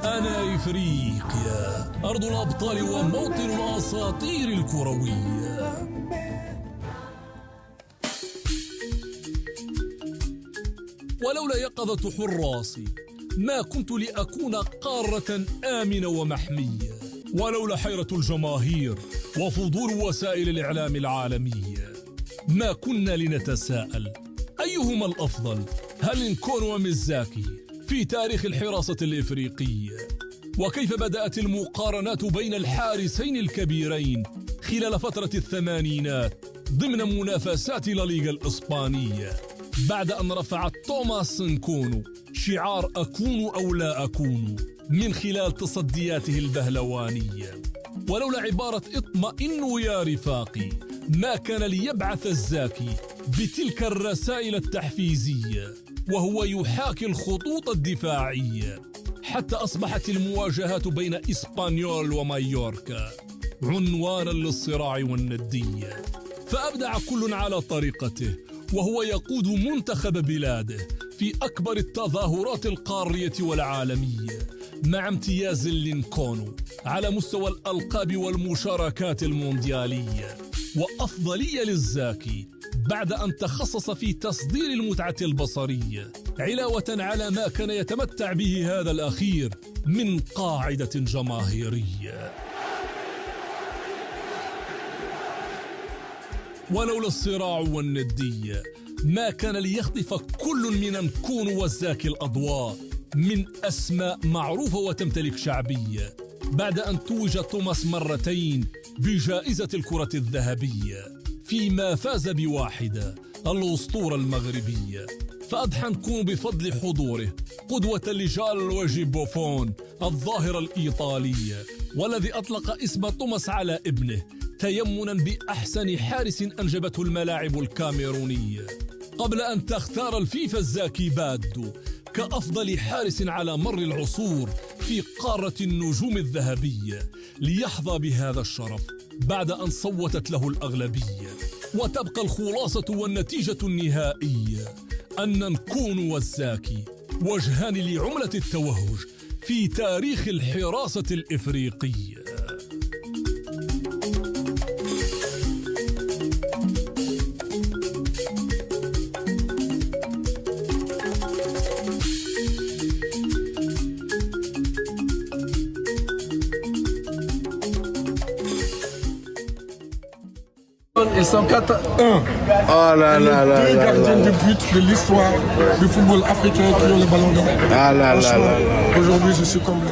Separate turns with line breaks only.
أنا إفريقيا، أرض الأبطال وموطن الأساطير الكروية. ولولا يقظة حراسي ما كنت لأكون قارة آمنة ومحمية، ولولا حيرة الجماهير وفضول وسائل الإعلام العالمية ما كنا لنتساءل أيهما الأفضل، هل لينكولن وميزاكي في تاريخ الحراسة الإفريقية؟ وكيف بدأت المقارنات بين الحارسين الكبيرين خلال فترة الثمانينات ضمن منافسات لا ليغا الإسبانية، بعد أن رفع توماس نكونو شعار أكون أو لا أكون من خلال تصدياته البهلوانية. ولولا عبارة اطمئنوا يا رفاقي ما كان ليبعث الزاكي بتلك الرسائل التحفيزية وهو يحاكي الخطوط الدفاعية، حتى أصبحت المواجهات بين إسبانيول ومايوركا عنوانا للصراع والندية. فأبدع كل على طريقته وهو يقود منتخب بلاده في أكبر التظاهرات القارية والعالمية، مع امتياز لينكولن على مستوى الألقاب والمشاركات المونديالية، وأفضلية للزاكي بعد أن تخصص في تصدير المتعة البصرية، علاوة على ما كان يتمتع به هذا الأخير من قاعدة جماهيرية. ولولا الصراع والندية ما كان ليخطف كل من نكون والزاكي الأضواء من أسماء معروفة وتمتلك شعبية، بعد أن توج توماس مرتين بجائزة الكرة الذهبية، فيما فاز بواحدة الأسطورة المغربية. فأضحى نكون بفضل حضوره قدوة لجال لويجي بوفون الظاهرة الإيطالية، والذي أطلق اسم توماس على ابنه تيمنا بأحسن حارس أنجبته الملاعب الكاميرونية، قبل أن تختار الفيفا الزاكي بادو كأفضل حارس على مر العصور في قارة النجوم الذهبية، ليحظى بهذا الشرف بعد أن صوتت له الأغلبية. وتبقى الخلاصة والنتيجة النهائية أن نكون والزاكي وجهان لعملة التوهج في تاريخ الحراسة الإفريقية.
Ils sont 4-1.
Oh là là là
deux
là
gardiens
là.
de but de l'histoire du football africain qui ont le ballon d'or.
Ah là là là là.
Aujourd'hui, je suis comblé.